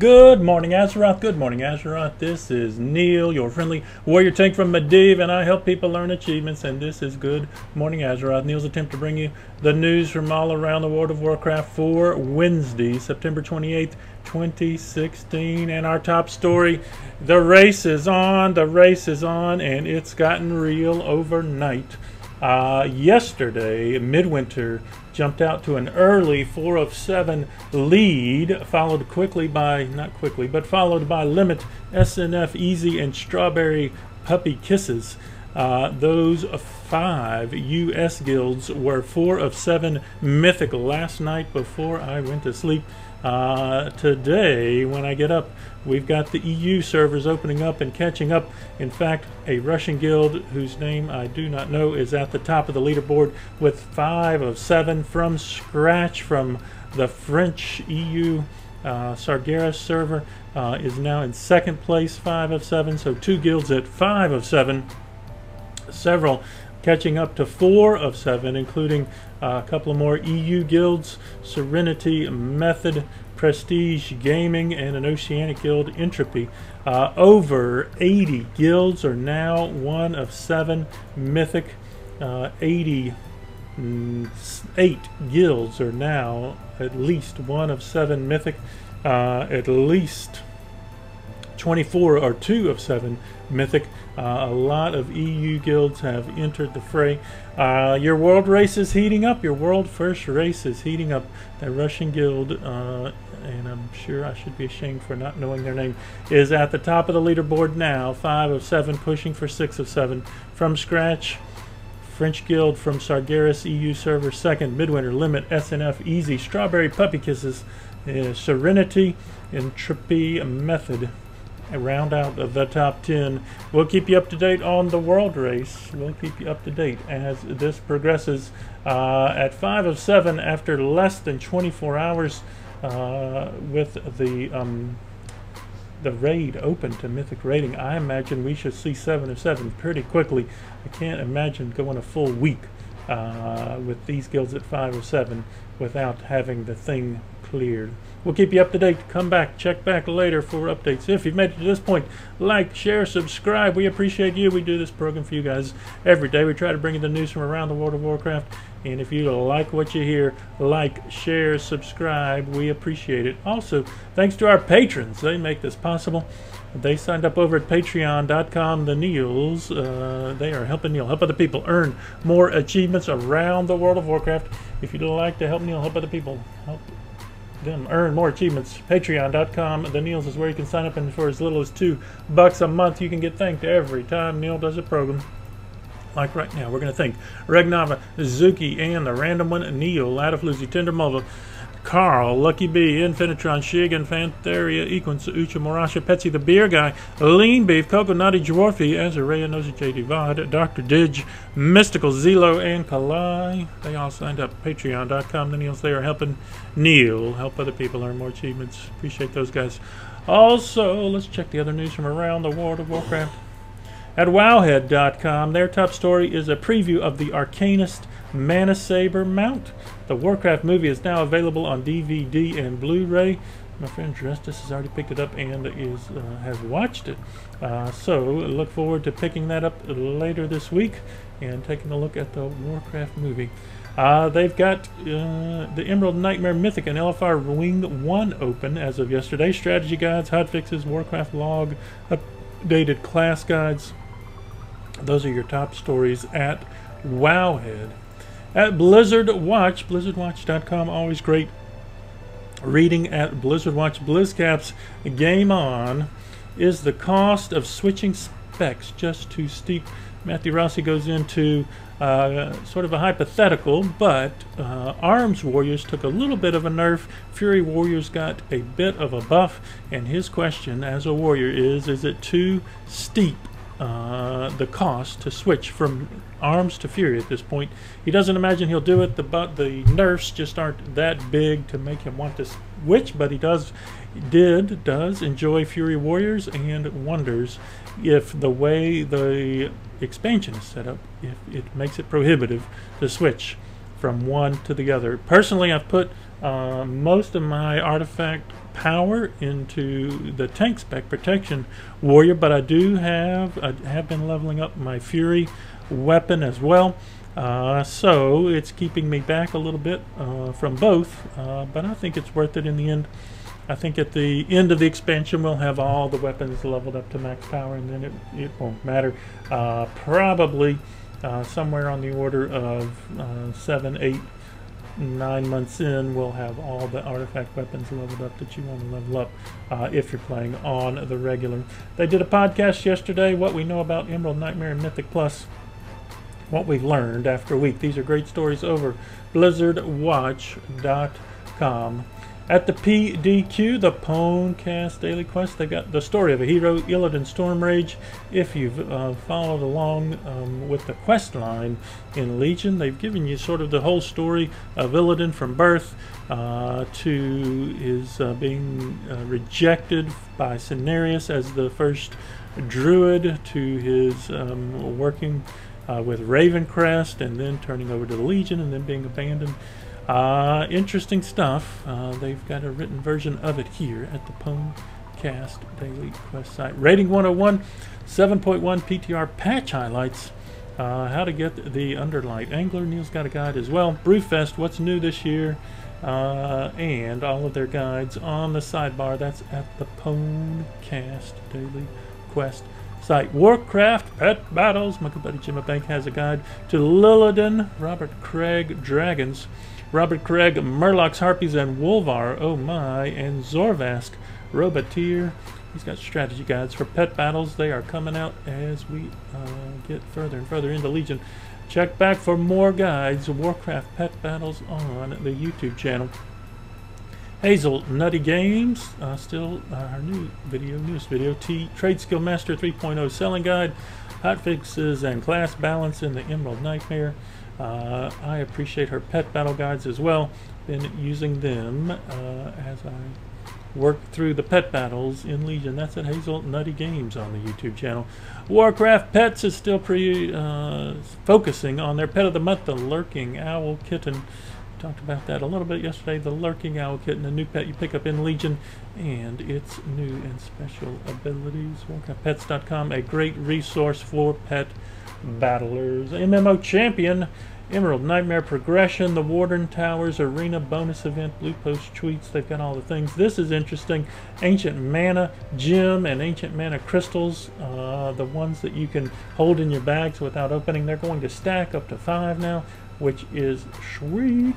Good morning, Azeroth. Good morning, Azeroth. This is Neall, your friendly warrior tank from Medivh, and I help people learn achievements, and this is Good Morning, Azeroth. Neall's attempt to bring you the news from all around the World of Warcraft for Wednesday, September 28th, 2016. And our top story, the race is on, and it's gotten real overnight. Yesterday, Midwinter jumped out to an early 4 of 7 lead, followed by Limit, SNF, Easy, and Strawberry Puppy Kisses. Those 5 US guilds were 4 of 7 mythic last night before I went to sleep. Today, when I get up, we've got the EU servers opening up and catching up. In fact, a Russian guild whose name I do not know is at the top of the leaderboard with 5 of 7 from scratch from the French EU Sargeras server. Is now in second place, 5 of 7. So 2 guilds at 5 of 7. Several catching up to 4 of 7, including a couple of more EU guilds, Serenity, Method, Prestige Gaming, and an Oceanic guild, Entropy. Over 80 guilds are now 1 of 7 mythic. 88 guilds are now at least 1 of 7 mythic. At least 24 are 2 of 7 mythic. A lot of EU guilds have entered the fray. Your world race is heating up. Your world first race is heating up. The Russian guild, and I'm sure I should be ashamed for not knowing their name, is at the top of the leaderboard now, 5 of 7, pushing for 6 of 7 from scratch. French guild from Sargeras EU server second, Midwinter, Limit, SNF, Easy, Strawberry Puppy Kisses, Serenity, Entropy, Method. Round out of the top 10. We'll keep you up to date on the world race. We'll keep you up to date as this progresses. At 5 of 7 after less than 24 hours with the raid open to mythic rating, I imagine we should see 7 of 7 pretty quickly. I can't imagine going a full week with these guilds at 5 of 7 without having the thing cleared. We'll keep you up to date. Come back, check back later for updates. If you've made it to this point, like, share, subscribe. We appreciate you. We do this program for you guys every day. We try to bring you the news from around the World of Warcraft. And if you like what you hear, like, share, subscribe. We appreciate it. Also, thanks to our patrons. They make this possible. They signed up over at patreon.com. The Nealls, they are helping Neall help other people earn more achievements around the World of Warcraft. If you'd like to help Neall help other people, help them earn more achievements, patreon.com. The Nealls is where you can sign up, and for as little as $2 a month, you can get thanked every time Neall does a program. Like right now, we're going to thank Regnava, Zuki, and the random one, Neall, Adafluzi, Tendermova, Carl, Lucky B, Infinitron, Shigan, Fantheria, Equins, Ucha, Morasha, Petsy the Beer Guy, Lean Beef, Coco Nutty, Dwarfy, Azareya, Nosy J Divide, Dr. Didge, Mystical, Zelo, and Kalai. They all signed up. Patreon.com. The Nealls, they are helping Neall help other people earn more achievements. Appreciate those guys. Also, let's check the other news from around the World of Warcraft. At Wowhead.com, their top story is a preview of the Arcanist Mana Saber mount. The Warcraft movie is now available on DVD and Blu-ray. My friend Justice has already picked it up and has watched it. So look forward to picking that up later this week and taking a look at the Warcraft movie. They've got the Emerald Nightmare Mythic and LFR Wing 1 open as of yesterday. Strategy guides, hotfixes, Warcraft log, updated class guides. Those are your top stories at Wowhead. At Blizzard Watch, blizzardwatch.com, always great reading at Blizzard Watch. Blizzcaps, game on. Is the cost of switching specs just too steep? Matthew Rossi goes into sort of a hypothetical, but Arms Warriors took a little bit of a nerf. Fury Warriors got a bit of a buff, and his question as a warrior is it too steep, the cost to switch from Arms to Fury at this point? He doesn't imagine he'll do it, but the nerfs just aren't that big to make him want to switch, but he does enjoy Fury Warriors and wonders if the way the expansion is set up, if it makes it prohibitive to switch from one to the other. Personally, I've put most of my artifact power into the tank spec protection warrior, but I have been leveling up my Fury weapon as well. So it's keeping me back a little bit from both, but I think it's worth it in the end. I think at the end of the expansion we'll have all the weapons leveled up to max power, and then it won't matter. Probably somewhere on the order of 7, 8, 9 months in, we'll have all the artifact weapons leveled up that you want to level up if you're playing on the regular. They did a podcast yesterday, what we know about Emerald, Nightmare, and Mythic Plus, what we've learned after a week. These are great stories over blizzardwatch.com. At the PDQ, the PoeCast Daily Quest, they got the story of a hero, Illidan Stormrage. If you've followed along with the quest line in Legion, they've given you sort of the whole story of Illidan from birth to his being rejected by Cenarius as the first druid, to his working with Ravencrest, and then turning over to the Legion, and then being abandoned. Interesting stuff. They've got a written version of it here at the PoeCast Daily Quest site. Rating 101, 7.1 PTR patch highlights. How to get the Underlight Angler. Neal's got a guide as well. Brewfest, what's new this year, and all of their guides on the sidebar. That's at the PoeCast Daily Quest site. Warcraft Pet Battles. My good buddy Jimmy Bank has a guide to Lillidan, Robert Craig Dragons, Robert Craig Murlocs, Harpies, and Wolvar, oh my, and Zorvask Roboteer. He's got strategy guides for pet battles. They are coming out as we get further and further into Legion. Check back for more guides, Warcraft Pet Battles, on the YouTube channel. Hazel Nutty Games, still our newest video, Trade Skill Master 3.0 Selling Guide, Hotfixes and Class Balance in the Emerald Nightmare. I appreciate her pet battle guides as well. Been using them as I work through the pet battles in Legion. That's at Hazel Nutty Games on the YouTube channel. Warcraft Pets is still focusing on their pet of the month, the Lurking Owl Kitten. Talked about that a little bit yesterday. The Lurking Owl Kitten, a new pet you pick up in Legion, and its new and special abilities. WarcraftPets.com, a great resource for pet battlers. MMO Champion, Emerald Nightmare Progression, the Warden Towers Arena bonus event, Blue Post tweets. They've got all the things. This is interesting. Ancient Mana Gem and Ancient Mana Crystals, the ones that you can hold in your bags without opening. They're going to stack up to 5 now, which is sweet,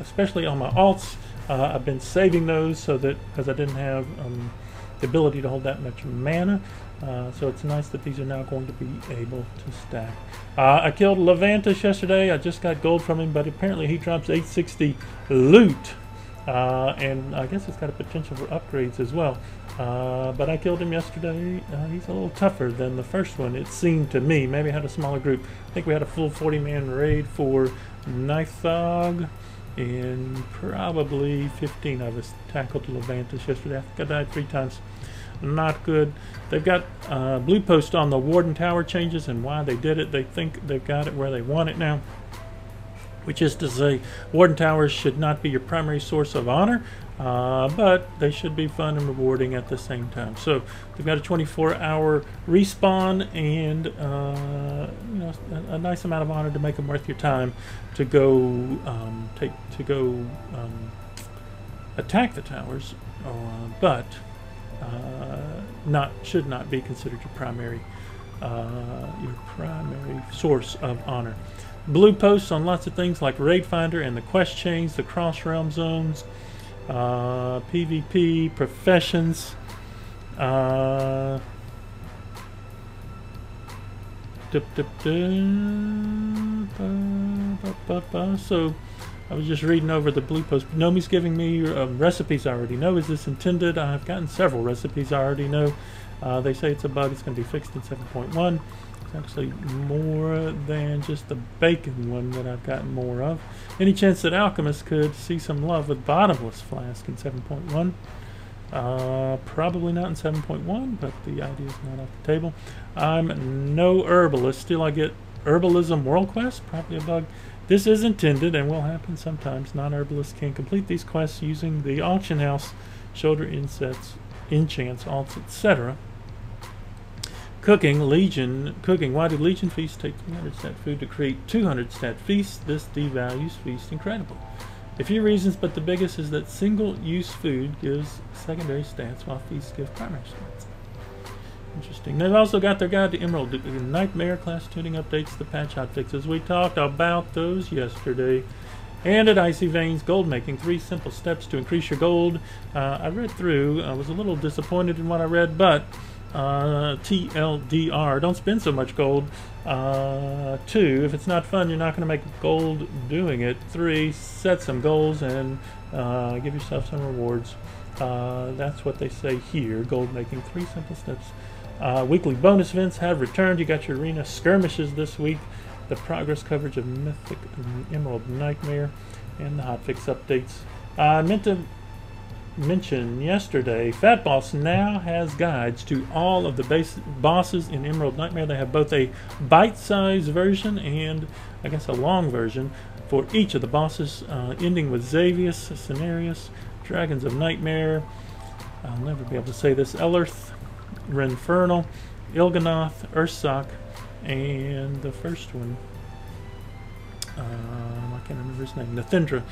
especially on my alts. I've been saving those so that, because I didn't have the ability to hold that much mana, so it's nice that these are now going to be able to stack. I killed Levantus yesterday. I just got gold from him, but apparently he drops 860 loot, and I guess it's got a potential for upgrades as well. But I killed him yesterday. He's a little tougher than the first one, it seemed to me. Maybe I had a smaller group. I think we had a full 40-man raid for Nithog, and probably 15 of us tackled Levantus yesterday. I think I died 3 times. Not good. They've got Blue Post on the Warden Tower changes and why they did it. They think they've got it where they want it now, which is to say Warden Towers should not be your primary source of honor, but they should be fun and rewarding at the same time. So they've got a 24-hour respawn and you know, a nice amount of honor to make them worth your time to go attack the towers, but should not be considered your primary source of honor. Blue posts on lots of things like Raid Finder and the quest chains, the cross realm zones, PvP, professions, so I was just reading over the blue post. Nomi's giving me recipes I already know. Is this intended? I've gotten several recipes I already know. They say it's a bug. It's going to be fixed in 7.1. It's actually more than just the bacon one that I've gotten more of. Any chance that alchemists could see some love with bottomless flask in 7.1? Probably not in 7.1, but the idea is not off the table. I'm no herbalist. Still I get herbalism world quest. Probably a bug. This is intended and will happen sometimes. Non-herbalists can complete these quests using the auction house shoulder insets, enchants, alts, etc. Cooking, Legion. Cooking. Why did Legion Feast take 300 stat food to create 200 stat Feast? This devalues Feast. Incredible. A few reasons, but the biggest is that single-use food gives secondary stats while Feasts give primary stats. Interesting. They've also got their guide to Emerald Nightmare class tuning updates, the patch hotfixes. We talked about those yesterday. And at Icy Veins, gold making. 3 simple steps to increase your gold. I read through. I was a little disappointed in what I read, but TLDR, don't spend so much gold. 2, if it's not fun, you're not going to make gold doing it. 3, set some goals and give yourself some rewards. That's what they say here. Gold making. 3 simple steps. Weekly bonus events have returned. You got your arena skirmishes this week, the progress coverage of Mythic Emerald Nightmare, and the hotfix updates. I meant to mention yesterday, Fat Boss now has guides to all of the base bosses in Emerald Nightmare. They have both a bite-sized version and, I guess, a long version for each of the bosses, ending with Xavius, Cenarius, Dragons of Nightmare, I'll never be able to say this, Elerth, Renfernal, Il'gynoth, Ursoc, and the first one, I can't remember his name, Nathindra.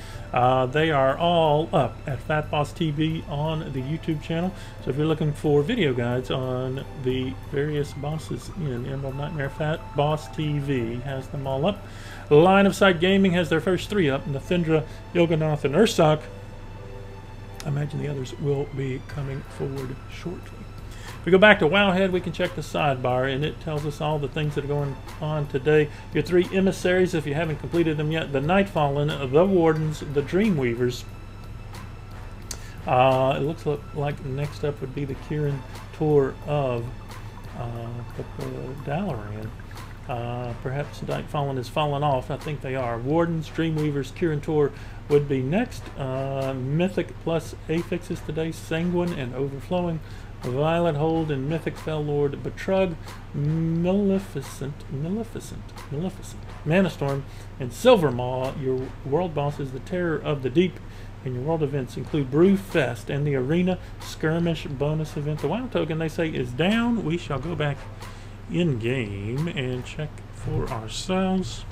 They are all up at Fat Boss TV on the YouTube channel. So if you're looking for video guides on the various bosses in Emerald Nightmare, Fat Boss TV has them all up. Line of Sight Gaming has their first 3 up, Nathindra, Il'gynoth, and Ursoc. I imagine the others will be coming forward shortly. If we go back to Wowhead, we can check the sidebar, and it tells us all the things that are going on today. Your 3 emissaries, if you haven't completed them yet: the Nightfallen, the Wardens, the Dreamweavers. It looks like next up would be the Kirin Tor of Dalaran. Perhaps Nightfallen has fallen off. I think they are. Wardens, Dreamweavers, Kirin Tor would be next. Mythic plus affixes today: Sanguine and Overflowing, Violet Hold, and Mythic Fell Lord Betrug, Maleficent, Manastorm, and Silvermaw. Your world boss is the Terror of the Deep, and your world events include Brewfest and the Arena Skirmish bonus event. The WoW token, they say, is down. We shall go back in-game and check for ourselves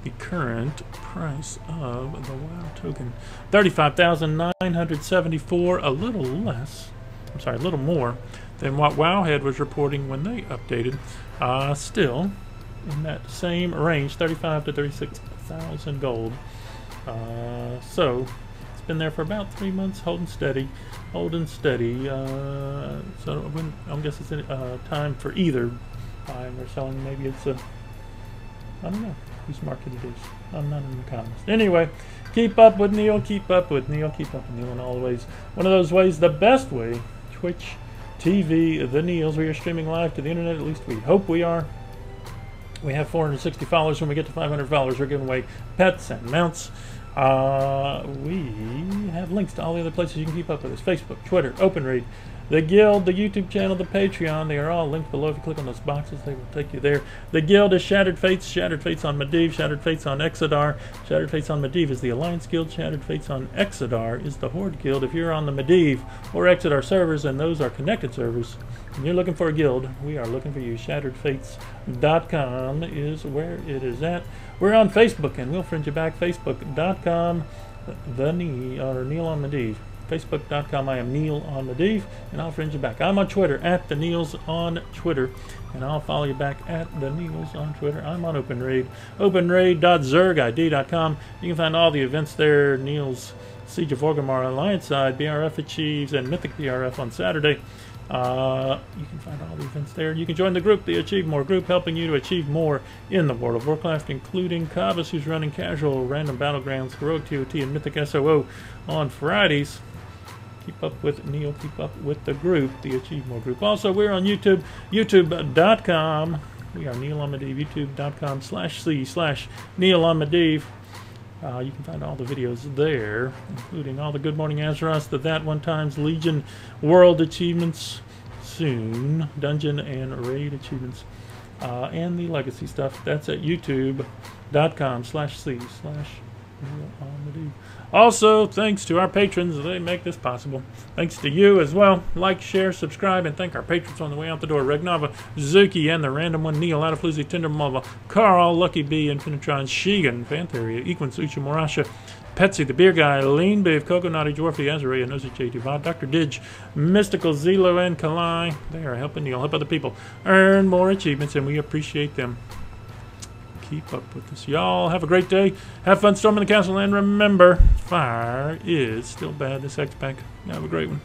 the current price of the WoW token. 35,974, a little less. I'm sorry, a little more than what Wowhead was reporting when they updated. Still in that same range, 35 to 36,000 gold. So it's been there for about 3 months, holding steady. So I guess it's time for either buying or selling. Maybe it's a, I don't know whose market it is. I'm not an economist. Anyway, keep up with Neall, keep up with Neall, keep up with Neall in all the ways. One of those ways, the best way, Twitch TV, the Nealls. We are streaming live to the internet, at least we hope we are. We have 460 followers. When we get to 500 followers, we're giving away pets and mounts. We have links to all the other places you can keep up with us: Facebook, Twitter, OpenRaid, the Guild, the YouTube channel, the Patreon. They are all linked below. If you click on those boxes, they will take you there. The Guild is Shattered Fates on Medivh, Shattered Fates on Exodar. Shattered Fates on Medivh is the Alliance Guild. Shattered Fates on Exodar is the Horde Guild. If you're on the Medivh or Exodar servers, and those are connected servers, and you're looking for a guild, we are looking for you. ShatteredFates.com is where it is at. We're on Facebook, and we'll friend you back. Facebook.com, Neall on Medivh. Facebook.com, I am Neall on Medivh, and I'll friend you back. I'm on Twitter, at the Nealls on Twitter, and I'll follow you back at the Nealls on Twitter. I'm on OpenRaid, openraid.zergid.com. You can find all the events there: Neal's Siege of Orgrimmar Alliance side, BRF achieves, and Mythic BRF on Saturday. You can find all the events there. You can join the group, the Achieve More group, helping you to achieve more in the World of Warcraft, including Kavas, who's running casual, random battlegrounds, heroic TOT, and Mythic SOO on Fridays. Keep up with Neall, keep up with the group, the Achieve More group. Also, we're on YouTube, youtube.com. We are Neall on Medivh, youtube.com/c/Neall on Medivh. You can find all the videos there, including all the Good Morning Azeroth, the That One Times Legion World achievements, soon Dungeon and Raid achievements, and the Legacy stuff. That's at youtube.com/c/Neall Medivh. Also, thanks to our patrons, they make this possible. Thanks to you as well. Like, share, subscribe, and thank our patrons on the way out the door. Regnava, Zuki, and the random one, Neall, Adafloozy, Tinder Mova, Carl, Lucky B, Infinitron, Shigan, Fantheria, Equin, Sucha, Morasha, Petsy, the Beer Guy, Lean Biv, Coco Naughty, Dwarfy, Azarea, Nosy J, Duvad, Dr. Didge, Mystical, Zelo, and Kalai. They are helping Neall help other people earn more achievements, and we appreciate them. Keep up with us. Y'all have a great day. Have fun storming the castle, and remember, fire is still bad this X-Pack. Have a great one.